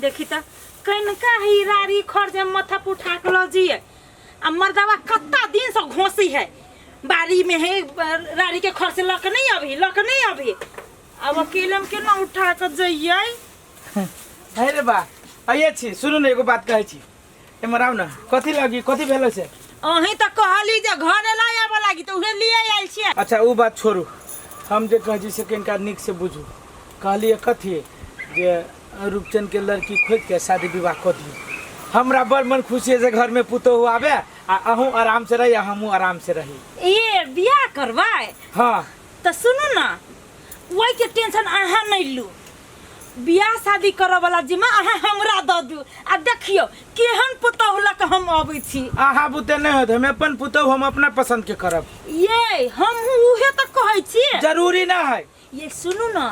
देखी त कनका ही रारी खर्जे माथा पर उठा के लजिए आ मर्दवा कत्ता दिन से घोसी है बारी में है रारी के खर्च लक नहीं अभी अब अकेले में केना उठा के जइए अरे बा आइए छी सुनु न एगो बात कहै छी एमर आउ न कथि लगी कथि भेलो छै अहीं त कहली जे घरे ला आबे लागी त उहे लिए आइल छी अच्छा उ बात छोड़ू हम जे कहै छी से कनिका निक से बुझू कहलिए कथि जे रूपचंद के लड़की खोज के शादी विवाह कर दियो हमरा बड़ मन खुशी है जे घर में पुतोहू आवे आ अहूँ आराम से रही हमहूँ आराम से रही ये बियाह करवाए हाँ त सुनु ना वही के टेंशन अहाँ नहीं लू बियाह शादी करे वाला जिम्मा अहाँ हमरा द दू आ देखियो केहन पुतोहू लक हम आबै छी आहा बुते नहीं होत हम अपन पुतोहू हम अपना पसंद के करब ये हम उहे त कहै छी जरूरी ना है ये सुनु ना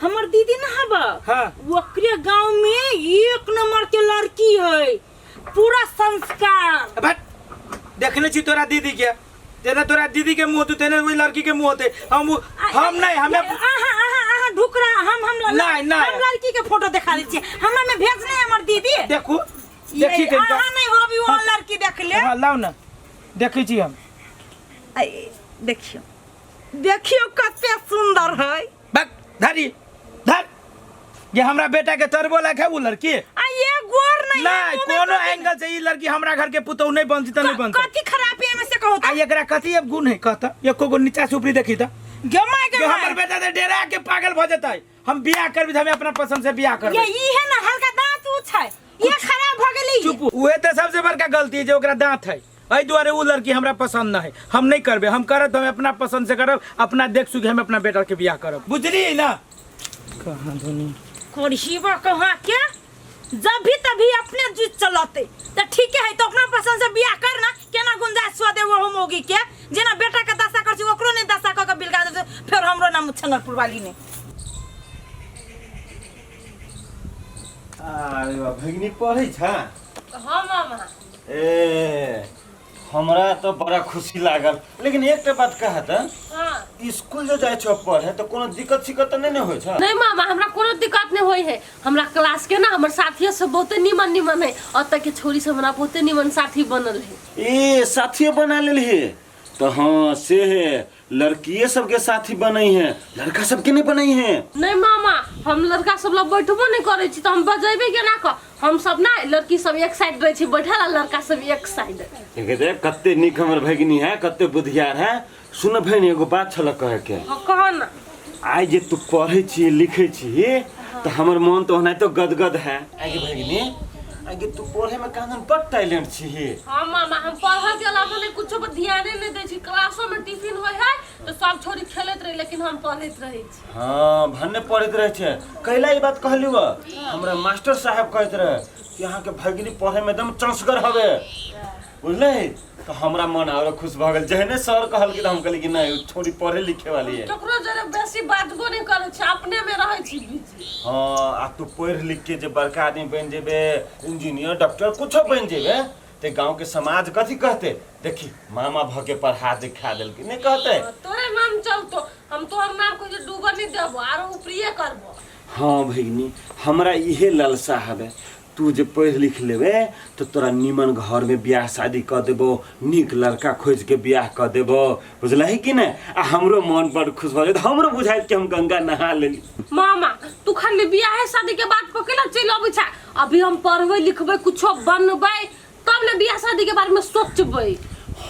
हमर दीदी ना हबा हाँ ओकरे गांव में एक नंबर के लड़की है पूरा संस्कार बट देखने छी तोरा दीदी के तेरा तोरा दीदी के मुंह तो तेने वही लड़की के मुंह होते हम नहीं हमें आहा ढुकरा हम नहीं हम लड़की के फोटो दिखा दी छी हमरा में भेजने हमर दीदी देखो देखी के आहा नहीं होबी वो लड़की देख ले हां लाओ ना देखै छी हम देखियो कते सुंदर है बक धरी धर ये हमरा बेटा के तरबो लखे वो लड़की आ ये गोर नहीं कोनो एंगल से ये लड़की हमरा घर के पुतौ नहीं बनती त नहीं बनती कथि खराबी में से कहू आ एकरा कथि अब गुण है कहता एको गो नीचा से ऊपरी देखी त हमर बेटा ते डेरा के पागल भ जतै हम बियाह करबी हम अपना पसंद से बियाह करबे ये है ना हल्का दांत उ छै ये खराब भ गेलै चुप उहे त सबसे बड़का गलती है जे ओकरा दांत है एहि दुआरे वो लड़की हमरा पसंद न है हम नहीं करबे हम करब हम अपना पसंद से करब अपना देख सुख हम अपना बेटा के बियाह करब बुझली ना कहां धोनी कोरशीबा कहां के जब भी तभी अपने जीत चलते तो ठीक है तो अपना पसंद से बियाह करना केना गुंजाइश सो दे वो होगी के जेना बेटा के दशा कर छी ओकरो ने दशा क के बिलगा दे फिर हमरो नाम छनरपुर वाली ने अरे भगिनी पढ़ै छ हां मामा ए हमरा तो बड़ा खुशी लागल लेकिन एकटा बात कहा त हां स्कूल जो जाय छ पढ़े तो कोनो दिक्कत सिक्कत नहीं न होय छ नहीं मामा हमरा कोनो दिक्कत नहीं होई है हमरा क्लास के ना हमर साथी सब बहुत निमन है अत के छोरी सब हमरा बहुत निमन साथी बनल है ए साथी बना लेली है तो हां से है लड़किए सब के साथी बनई है लड़का सब के नहीं बनई है नहीं मामा हम लड़का सब लोग बैठबो नहीं करे छी तो हम बजेबे के ना क हम सब ना लड़की सब एक साइड रहे छी बैठल लड़का सब एक साइड देखे कत्ते निक हमर भगिनी है कत्ते बुधियार है सुन भैन एगो बात छल कहे के कह ना आइ जे तू पढ़े छी लिखे छी तो हमर मन तो होना तो गदगद है आगे भगिनी आगे तू पढ़े में कानन बड़ टैलेंट छी हां मामा हम पढ़ा के अलावा ने कुछो पर ध्यान नहीं दे छी क्लासो में टिफिन होय है तो सब छोरी खेलत रहे लेकिन हम पढ़त रहे छी हां भन्ने पढ़त रहे छे कैला ई बात कहलियो हमरा मास्टर साहब कहत रहे कि यहां के भगिनी पढ़े में एकदम चंसगर हवे बुझले तो हमरा मन और खुश भ गेल जहने सर कहल कि हम कहली कि नहीं छोरी पढ़े लिखे वाली है तकरो जरे बेसी बात को नहीं करे छ अपने में रहे छी बिजी हां आ तू पढ़ लिख के जे बड़का आदमी बन जेबे इंजीनियर डॉक्टर कुछो बन जेबे ते गांव के समाज कथि कहते देखी मामा भ के पढ़ा दिखा देल कि नहीं कहते तोरे नाम चल तो हम तोहर नाम को जे डूबा नहीं देबो आरो ऊपरिए करबो हां भगिनी हमरा इहे लालसा हवे तू जे पढ़ लिख लेबे तो तोरा निमन घर में ब्याह शादी कर देबो निक लड़का खोज के ब्याह कर देबो बुझलही कि ने आ हमरो मन बड़ खुश भ जात हमरो बुझाइत कि हम गंगा नहा लेली मामा तू खाली ब्याह शादी के बात पकेला चल अबै छ अभी हम पढ़बै लिखबै कुछो बनबै तब ने ब्याह शादी के बारे में सोचबै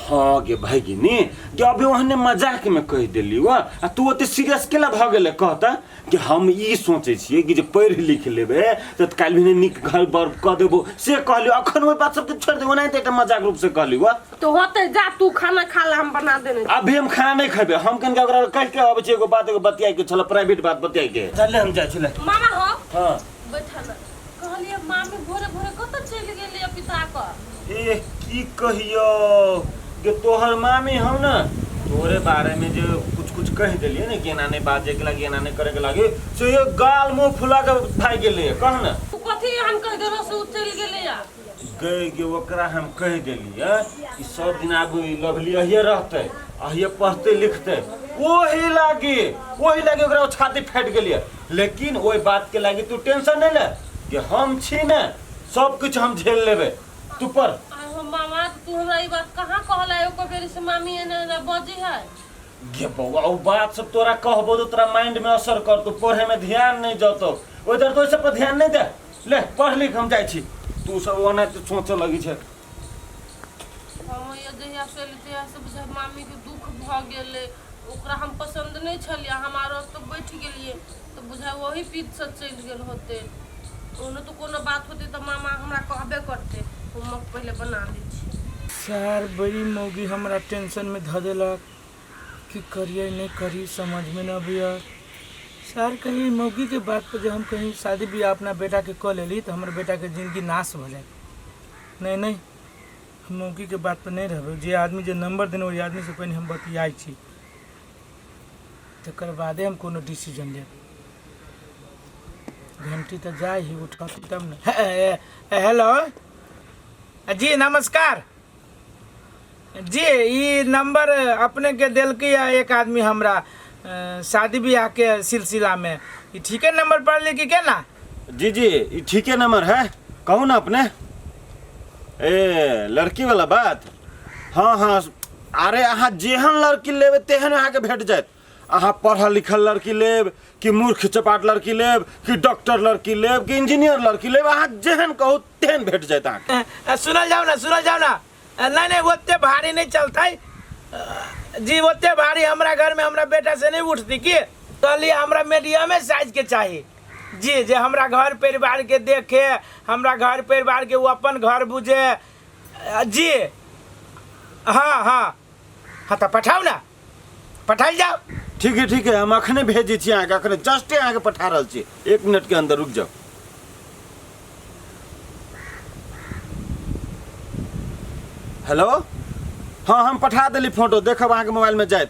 हाँ गे भगिनी जो अभी वहने मजाक में कह देली वा आ तू ओते सीरियस केला भ गेले कहता कि हम ई सोचे छिए कि जे पढ़ लिख लेबे त काल भी निक घर बर क देबो से कहलियो अखन ओइ बात सब के छोड़ देबो नहीं त एटा मजाक रूप से कहली वा तो होते जा तू खाना खाला हम बना देने अभी हम खाना नहीं खाबे हम कनका ओकरा कह के आबै छी एगो बात एगो बतियाई के चल प्राइवेट बात बतियाई के चल हम जाय छले मामा हो हां बैठा ना कहलिए मामी भोरे भोरे कत चल गेली पिता का ए की कहियो कि तोहर मामी हम ना तोरे बारे में जो कुछ कह दिलिए ना केना नहीं बाजे के लगे केना नहीं करे के लगे से ये गाल मुंह फुला के भाग गेले कह ना तू कथि हम कह देलो से चल गेले या गए के ओकरा हम कह देलिए कि सब दिन आगू लवली अहिए रहते अहिए पढ़ते लिखते वही लागी ओकरा छाती फट गेलिए लेकिन ओई बात के लागी तू टेंशन नहीं ले कि हम छी ना सब कुछ हम झेल लेबे तू पर। मामा तू हमरा ई बात कहाँ कहला एको बेर से मामी ने बजी है गे बउआ ओ बात सब तोरा कहबो तो तोरा माइंड में असर कर तू पढ़े में ध्यान नहीं जातो उधर तो सब पर ध्यान नहीं दे ले पढ़ लिख हम जाई छी तू सब ओना तो सोचे लगी छे। हम ये जहिया से लिया से बुझा मामी के दुख भ गेले ओकरा हम पसंद नहीं छलिया हमारो तो बैठ गेलिए तो बुझा वही पीठ से चल गेल होते ओने तो कोनो बात होती तो मामा हमरा कहबे करते हम पहले बना दी छी। सर बड़ी मौगी हमरा टेंशन में ध देलक कि करिए नहीं करी समझ में न आबिया। सर कहीं मौगी के बात पर जब हम कहीं शादी ब्याह अपना बेटा के कह लेली तो हमारे बेटा के जिंदगी नाश हो जाए। नहीं नहीं हम मौगी के बात पर नहीं रहबे। जे आदमी जो नंबर देने वही आदमी से पहले हम बतियाई छी तकर बादे हम कोनो डिसीजन लेब। घंटी तो जाए ही उठती तब न। हेलो जी नमस्कार जी ये नंबर अपने के दिल के एक आदमी हमरा शादी ब्याह के सिलसिला में ये ठीक है नंबर पढ़ ली कि क्या ना? जी जी ये ठीक है नंबर है कहूँ ना अपने ए लड़की वाला बात। हाँ हाँ अरे अहाँ जेहन लड़की लेबे तेहन अहाँ के भेट जाए। अहाँ पढ़ल लिखल लड़की लेब कि मूर्ख चपाट लड़की लेब कि डॉक्टर लड़की लेब कि इंजीनियर लड़की लेब अहाँ जेहन कहू तेहन भेट जाए अहाँ। सुनल जाओ ना नहीं नहीं ओते भारी नहीं चलता है जी ओते भारी हमरा घर में हमरा बेटा से नहीं उठती कि कहलिए हमरा मीडियम साइज के चाहिए जी जे हमरा घर परिवार के देखे हमरा घर परिवार के वो अपन घर बुझे जी। हाँ हाँ हाँ तो पठाओ ना पठाई जाओ। ठीक है हम अखने भेजी छी अहाँके अखने जस्टे अहाँके पठा रहल छी 1 मिनट के अंदर रुक जाओ। हेलो हाँ हम पठा देली फोटो देखब अहाँके मोबाइल में जाए।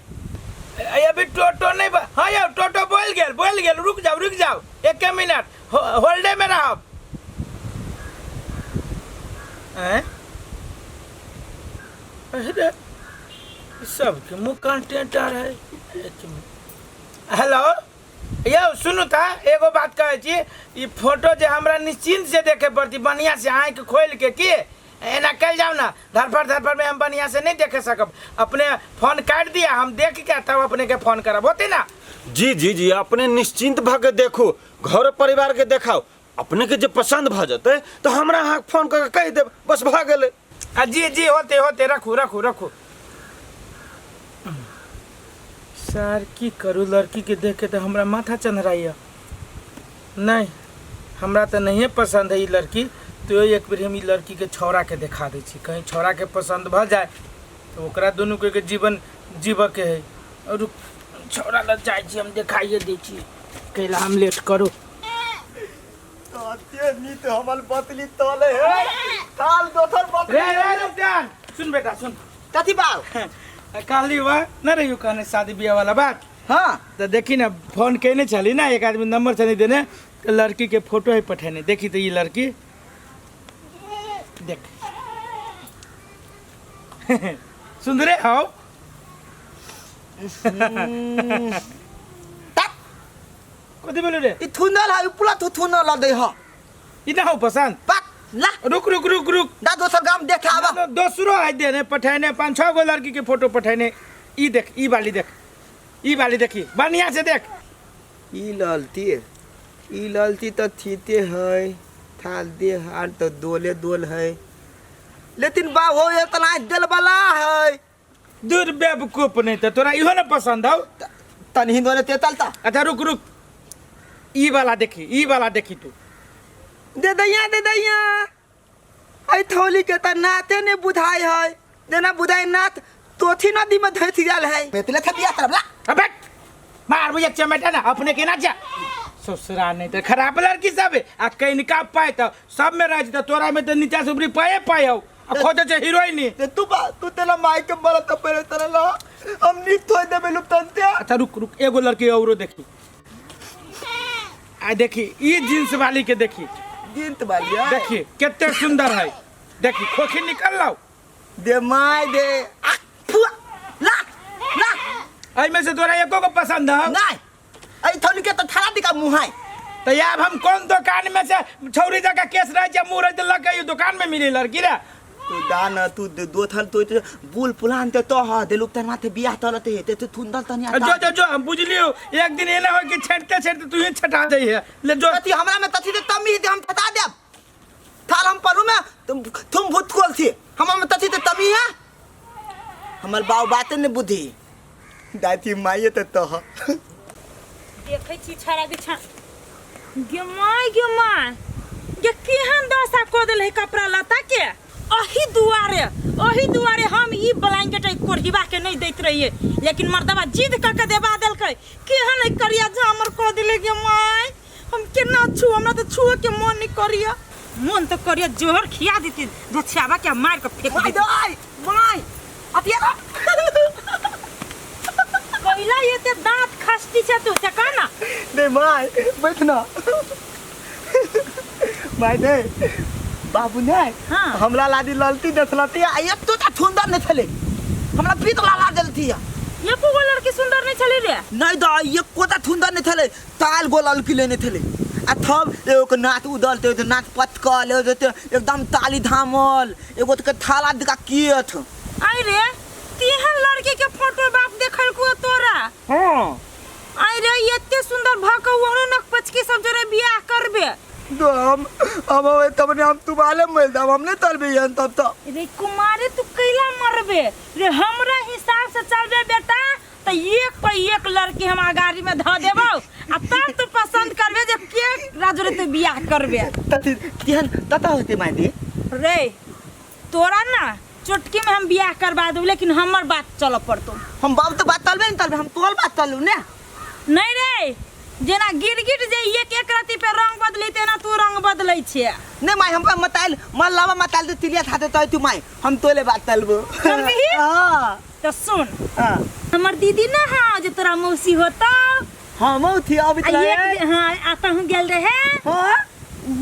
अभी टोटो नहीं हाँ यार टोटो बोल गेल रुक जाओ 1 मिनट होल्डे में रहो। सबके मुँह कंटेंट आ रहा है। हेलो यो सुनू था एगो बात कहे छी ये फोटो जे हमरा निश्चिंत से देखे पड़ती बढ़िया से आँख खोल के कि एना कल जाओ ना धरफड़ में हम बढ़िया से नहीं देखे सकब। अपने फोन काट दिया हम देख के तब अपने के फोन करब होते ना। जी जी जी अपने निश्चिंत भ के देखो घर परिवार के देखाओ अपने के जो पसंद भ जाते तो हमरा अहाँ फोन करके कह देब बस भ गेले। जी होते रखू सर की करूँ लड़की के देख के तो हमरा माथा चंधराइया नहीं हमरा तो नहीं पसंद है ये लड़की तो एक बेर हम लड़की के छौड़ा के देखा दै छी कहीं छौड़ा के पसंद भ जाए तो ओकरा दोनों के जीवन जीव के है और छौड़ा लग जाए छी हम दिखाइए दै छी कैला हम लेट करो तो हमल बतली तले है काल दोसर बतली रे रुक जा सुन बेटा सुन कथी बाल काली हुआ न रही कहने शादी ब्याह वाला बात। हाँ तो देखी ना फोन कहने चली ना एक आदमी नंबर चली देने तो लड़की के फोटो ही पठाने देखी तो ये लड़की देख सुंदरे आओ कथी बोलू रे ई थुनल है पुला थुनल दे ह ई ना हो पसंद पक ला रुक दा दोसर गाम देखे आवा दूसरो है देने पठाने 5-6 गो लड़की के फोटो पठाने ई देख ई वाली देखी बढ़िया से देख ई ललती तो थीते है थाल दे हार तो दोल है लेकिन बा हो इतना दिल वाला है दूर बेवकूफ नहीं तो तोरा इहो ना पसंद हो तन हिंदो ने तेतलता। अच्छा रुक ई वाला देखी तू दे दैया आई थोली के त नाते ने बुझाई है देना बुझाई नाथ तोथी नदी में धैथ जाल है बेतले थपिया तरफ ला अबे मार बुझे चमेटा ना अपने के ना जा ससुरा नहीं तो खराब लड़की सब है आ कहीं निकाल पाए तो सब में रह तो तोरा में तो नीचा से ऊपरी पाए हो अब खोजे छे हीरोइन ते तू तेला माई के बड़ा तपेरे तरला हम नी थोय देबे लुप्तंत्या। अच्छा रुक एगो लड़की औरो देखी आ देखी ई जींस वाली के देखी जींस वाली देखी कितने सुंदर है देखी खोखी निकल लाओ दे माई दे फुआ ला आई में से तोरा एको को पसंद है नहीं आई थोली के तो थारा दिका मुहाई तो अब हम कौन दुकान में से छौरी जगह केस रह जा मुंह रह लग गई दुकान में मिली लड़की रे तू दान तू दो थल तो बुल पुलान ते तो हा देलुक तर माथे बियाह तलते हे ते तू थुंदल तनी जो जो जो हम बुझलियो एक दिन एना हो कि छेड़ते छेड़ते तू ही छटा दई है ले जो तती हमरा में तती ते तमी दे हम छटा देब थाल हम परू में तुम भूत खोल थी हमरा में तती ते तमी है हमर बाऊ बात ने बुद्धि दाती माये ते तो देखै छी छाड़ा बिछा गे माय ये केहन दशा को देल है कपड़ा लता के अही दुआरे हम ई ब्लैंकेट कोढ़िबा के नहीं दैत रहिए लेकिन मर्दवा जिद क के देबा देलकै केहन करिया जामर को देले गे माय हम केना छु हमरा तो छुए के मन नहीं करिया मन तो करिया जोहर खिया देती धछाबा के मार के फेंक माय देती दाई माय अतिया पहिला ये ते दांत खस्ती छे तू से कहना दे माय बैठना माय दे बाबू ने हाँ। हमरा लादी ललती देखलती आ एक तो सुंदर न थले हमरा पीत ला देलती ये को लड़की सुंदर नहीं चली रे नहीं दा एक कोता सुंदर न थले ताल गोलल की लेने थले आ थब एगो नाथ उदलते तो नाथ पतकल एकदम ताली धामल एगो तो थाला दिका कियत आई रे तिहन लड़की के फोटो बाप देखल को तोरा हां आई रे एते सुंदर भकौनो नक पचकी सब जरे बियाह करबे तो हम तबने हम तुम्हारे मिल दम हमने तलबे यन तब तो रे कुमारे तू कैला मरबे रे हमरा हिसाब से चलबे बेटा त एक पे एक लड़की हम गाड़ी में ध देबो आ तब तू पसंद करबे जे के राजरे तू बियाह करबे तती तिहन तता होते माय दे रे तोरा ना चुटकी में हम बियाह करवा दू लेकिन हमर बात चल पड़तो हम बाप तो बात तलबे नहीं तलबे हम तोल बात तलू ने नहीं रे जेना गिरगिट जे एक रति पे रंग बदली तेना तू रंग बदलै छे ने माय हमका मताइल मन लावा मताइल तो तिलिया थाते तो तू माय हम तोले बात तलबो करबही? हां तो सुन हां हमर दीदी ना हाँ जो तोरा मौसी होता हां मौ थी अभी आ एक हाँ आता हूँ गेल रहे हां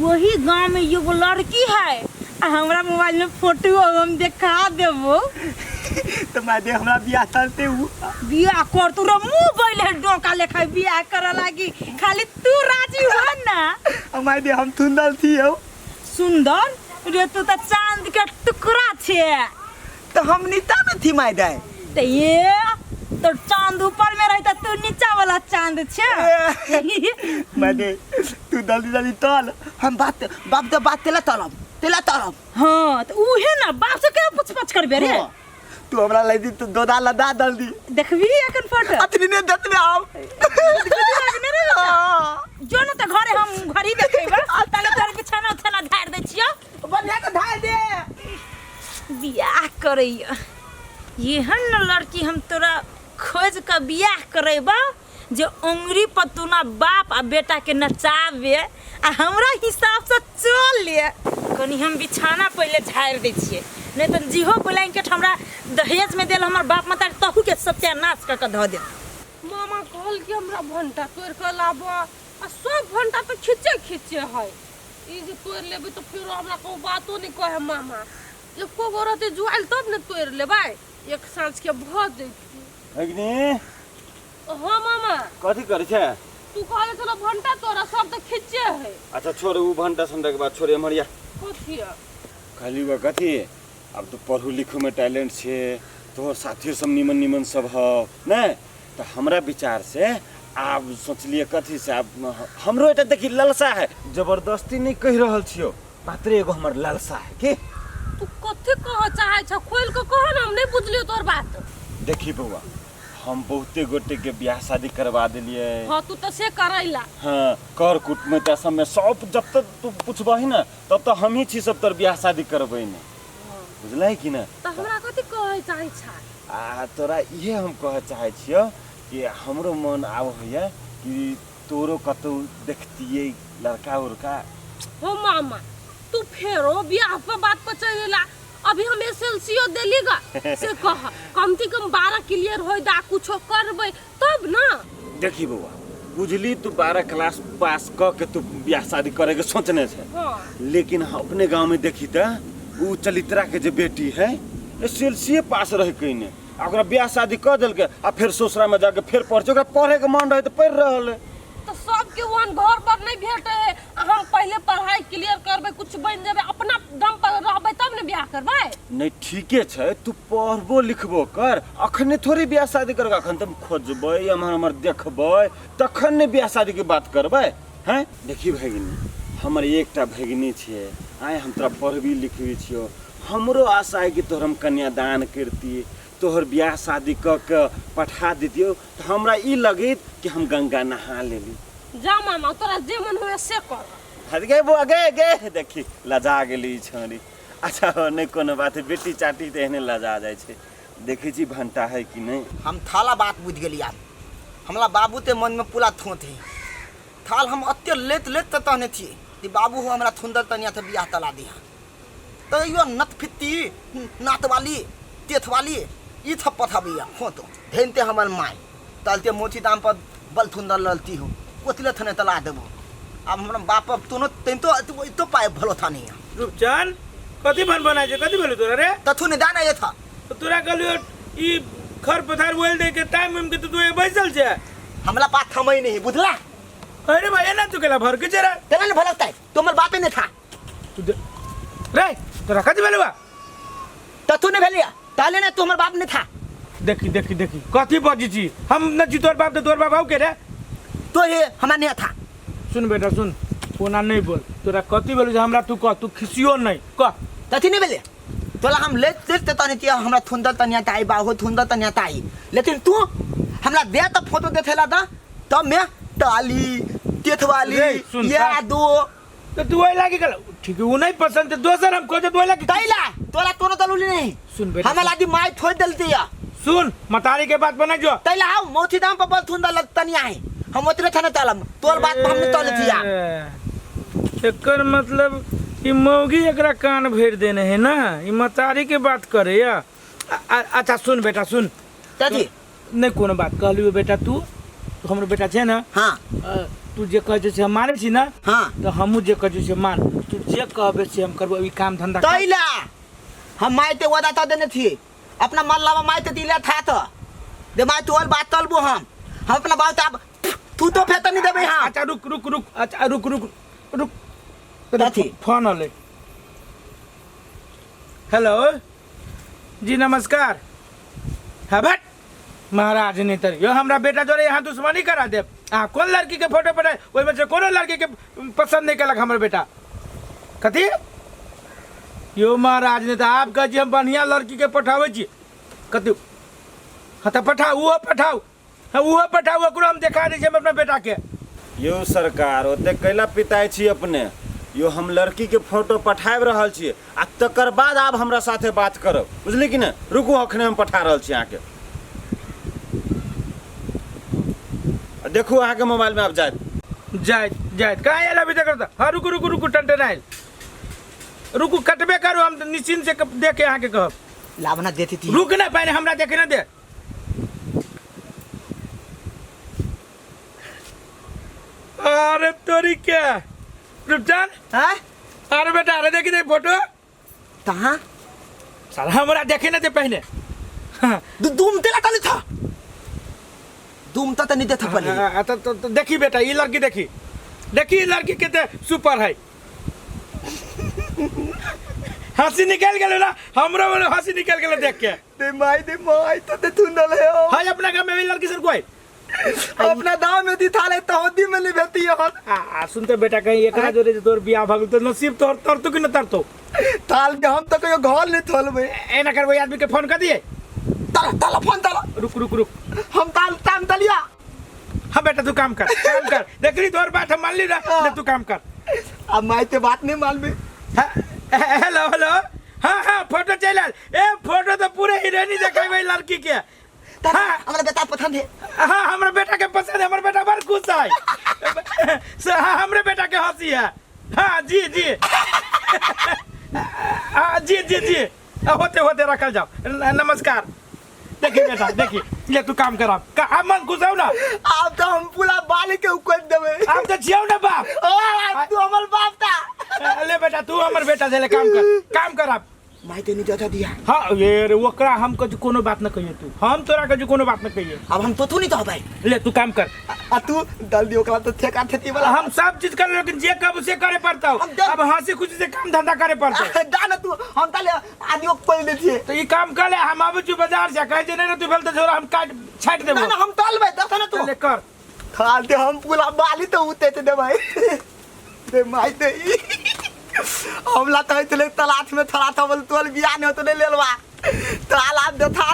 वही गांव में एगो लड़की है आ हमरा मोबाइल में फोटो हम देखा देबो तो मैं दे हमरा बियाह तलते हूं बियाह कर तू रे मुंह बैले डोका लेखा बियाह करे लागी खाली तू राजी हो ना मैं दे हम सुंदर थी हो सुंदर रे तू तो चांद के टुकड़ा छे तो हम नीचा में थी मैं दे ते ये तो चांद ऊपर में रहता तू नीचा वाला चांद छे मैं दे तू जल्दी जल्दी तल हम बाप तो बात तेला तलब हाँ तो उहे ना बाप से क्या पूछ करबे रे तू हमरा ले दी तू दोदा लदा जल्दी देखबी एखन फोटो अतनी ने दत में आओ जो न त घरे हम घरी देखेबा ताले तोर बिछाना उछाना धार दे छियो बढ़िया के धार दे बियाह करैया एहन न लड़की हम तोरा खोज के बियाह करेबा जे उंगली पर तू ना बाप आ बेटा के नचावे आ हमरा हिसाब से चल ले कनी हम बिछाना पहले झाड़ दे छिए नहीं तो जीहो ब्लैंकेट हमरा दहेज में देल हमर बाप माता तहू के सत्यानाश कर के ध दे मामा कहल कि हमरा भंटा तोड़ के लाबो आ सब भंटा तो खींचे है ई जे तोड़ लेबे तो फिर हमरा को बातो नहीं कहे मामा एको गो रहते जुआल तब न तोड़ लेबै एक सांझ के भ देती अग्नि हां मामा कथी करे छे तू कहले चलो भंटा तोरा सब तो खींचे है अच्छा छोड़ उ घंटा संडा के बाद छोड़े हमरिया कथी है खाली वो कथी अब तो पढ़ू लिखू में टैलेंट छे तो साथी सब निमन सब हो ने तो हमरा विचार से आप सोचलिए कथी से अब हमरो एटा देखी लालसा है जबरदस्ती नहीं कह रहल छियो पात्रे एगो हमर लालसा है के तू कथी कह चाहे छ खोल के कह ना हम नहीं बुझलियो तोर बात देखी बउआ हम बहुते गोटे के ब्याह शादी करवा दिलिए हां तू तो से करैला हाँ कर कुट में त सब में सब जब तक तू पूछबही ना तब तो हम ही छी सब तर ब्याह शादी करबै ने बुझलै कि ना तो हमरा कथी कहे चाहे छ आ तोरा ये हम कह चाहे छियो कि हमरो मन आव होया कि तोरो कतौ देखतिए लड़का उड़का हो मामा तू फेरो बियाह पे बात पर चलेला अभी हम एसएलसीओ देलीगा से कह कम से कम 12 क्लियर होई दा कुछो करबै तब ना देखी बउआ बुझली तू 12 क्लास पास क के तू ब्याह शादी करे के सोचने छे हां लेकिन अपने गांव में देखी त उ चलित्रा के जे बेटी है एसएलसी पास रह कइने ओकरा ब्याह शादी क देल के आ फिर ससुरा में जाके फिर पढ़ ओकरा पढ़े के मन रहे त पढ़ रहल तो सब के वहाँ घर पर नहीं भेटे है हम पहले पढ़ाई क्लियर करबे कुछ बन जाबे अपना दम पर रहबे तब ने ब्याह करबे नहीं ठीके छै तू पढ़बो लिखबो कर अखने थोड़ी बियाह शादी कर अखन तुम खोजबै हमर देखबै तखन ने बियाह शादी के बात करबै हैं देखी भगिनी हमर एकटा भगिनी छै आइ हम तोरा पढ़बी लिखबी छियो हमरो आशा है कि तोहर हम कन्यादान करती तोहर बियाह शादी क के पठा देतियो तो हमरा ई लगैत कि हम गंगा नहा लेली जा मामा तोरा जे मन होए से कर हट गए वो गे देखी लजा गेली छोरी अच्छा नहीं कोनो बात है बेटी चाटी तो एहने लजा जाए छे देखी छी भंटा है कि नहीं हम थाला बात बुझ गेली यार हमरा बाबू ते मन में पूरा थोथ है थाल हम अत्य लेत त तहने थी कि बाबू हो हमरा थुंदर तनिया थे बियाह तला दिया तो यो नत फित्ती नात वाली तेथ वाली ई थप्पा था बिया हो तो धेनते हमर माय तलते मोची दाम पर बल थुंदर ललती हो ओतले थने तला देबो अब हमरा बाप तो तेन तो पाए भलो था नहीं रूपचंद कथी बन बनाय छै कथी भेलु तोरा रे तथु ने दाना ये था तो तोरा कहलियो ई खर पथार बोल दे के टाइम में के तू बैसल छै हमरा पास थमई नहीं बुझला अरे भाई ना तू केला भर के चरा तेला ने भलकता है तुमर बापे ने था तू रे तोरा कथी भेलु तथु ने भेलिया ताले ने तुमर बाप ने था देखी देखी देखी कथी बजी छी हम न जी तोर बाप तो तोर बाप आउ के रे तो ये हमरा ने था सुन बेटा सुन कोना नहीं बोल तोरा कथी भेलु जे हमरा तू कह तू खिसियो नहीं कह तथी ने भेले तोला हम ले तने तिया हमरा थुंदर तनिया ताई बाहो थुंदर तनिया ताई लेकिन तू हमरा दे त फोटो देखेला दा तब मैं ताली तेथ वाली या दो तो तू वही लागी गल ठीक है वो नहीं पसंद है दोसर हम खोजे तो लागी ताईला तोला कोनो तलुली नहीं सुन बेटा हमरा लादी माई थोड़ दलती या सुन मतारी के बात बना जो ताईला आओ मोची दाम पर बल थुंदर तनिया है हम उतरे थने तलम तोर बात हमने तले थिया एकर मतलब ई मौगी एकरा कान भर देने है ना ई मतारी के बात करे या अच्छा सुन बेटा सुन तथी नहीं कोनो बात कहलियो बेटा तू तो हमरो बेटा छे ना हां तू जे कहे से हम माने छी ना हां तो हमहू जे कहे से मान तू जे कहबे से हम करबो ई काम धंधा ताईला हम माई ते वदा त देने थी अपना मन लावा माई ते दिले था तो दे माई तोल बात तलबो हम अपना बात अब तू तो फेत नहीं देबे हां अच्छा रुक रुक रुक अच्छा रुक रुक रुक कथी फोन आले हेलो जी नमस्कार हाँ बट महाराज ने तर यो हमरा बेटा जोरे यहाँ दुश्मनी करा दे कौन लड़की के फोटो पठाए ओहि में से कोनो लड़की के पसंद नहीं कलक हमर बेटा कथी यो महाराज ने आप कह हम बढ़िया लड़की के पठावे छी कथी हाँ तो पठाओ वो पठाओ ओकरो हम देखा दै छी अपना बेटा के यो सरकार ओते कैला पिताई छी अपने यो हम लड़की के फोटो पठाब रहल छी आ तकर बाद आप हमरा साथे बात करब बुझली कि ना रुकू अखने हम पठा रहल छी अहाँके देखू अहाँके मोबाइल में आप जायत कहाँ आयल अभी तक हाँ रुकू टंटन आयल रुकू कटबे करू हम निश्चिंत से देख के अहाँके कहब लावना देती थी रुक ना पहले हमरा देखे ना दे अरे तोरी क्या रुपचान हां अरे बेटा अरे देखी दे फोटो कहां साला हमरा देखे ना दे पहले दूम तेला तले था दूम त नहीं देता पहले तो देखी बेटा ये लड़की देखी लड़की कितने सुपर है हंसी निकल गए ना हमरो हंसी निकल गए देख के दे माई तो ते थुंदल है हां अपना गांव में भी लड़की सर कोई अपना दाव में दी थाले तहोदी में नहीं बेती है सुनते बेटा कहीं एकरा जोरे तोर बियाह भगल तो नसीब तोर तरतो कि न तरतो ताल के हम तो कहियो घर नहीं थोलबे ए ना करबो आदमी के फोन कर दिए ताला फोन ताला रुक हम ताम तलिया हाँ बेटा तू काम कर देख ली तोर बात हम मान ली ना ले तू काम कर अब माई ते बात नहीं मालूम हेलो हाँ फोटो चल ए फोटो तो पूरे हीरोइनी देखाई लड़की के हाँ हमारा बेटा पसंद है हाँ हमारे बेटा के पसंद है हमारे बेटा बड़ खुश है हाँ हमारे बेटा के हंसी है हाँ जी हाँ जी होते रखल जाओ नमस्कार देखिए बेटा देखिए ले तू काम कर आप मन खुश हो ना आप तो हम पूरा बाल के ऊपर देवे आप तो छियो ना बाप तू हमार बाप था ले बेटा तू हमारे बेटा से ले काम कर आप माई ते नहीं देता दिया हाँ ये रे ओकरा हम कछु कोनो बात न कहिए तू हम तोरा कछु कोनो बात न कहिए अब हम तो तू नहीं तो भाई ले तू काम कर आ तू जल्दी ओकरा तो ठेका ठेती वाला हम सब चीज कर लेकिन जे कब उसे करे पड़ता हो हम दे- अब हंसी खुशी से काम धंधा करे पड़ता है डाना तू हम ताले आदियो खोल दे छे तो ये काम कर ले हम आबे छु बाजार से कह जे नहीं तू भेल तो छोरा हम काट छाट देबो ना ना हम ताल भाई दस ना तू ले कर खाल दे हम पूरा बाली तो उते दे भाई दे माई दे हम ला तो चले तलाश में थोड़ा था बोल तोल बिया ने तो ले लेलवा ताला दे था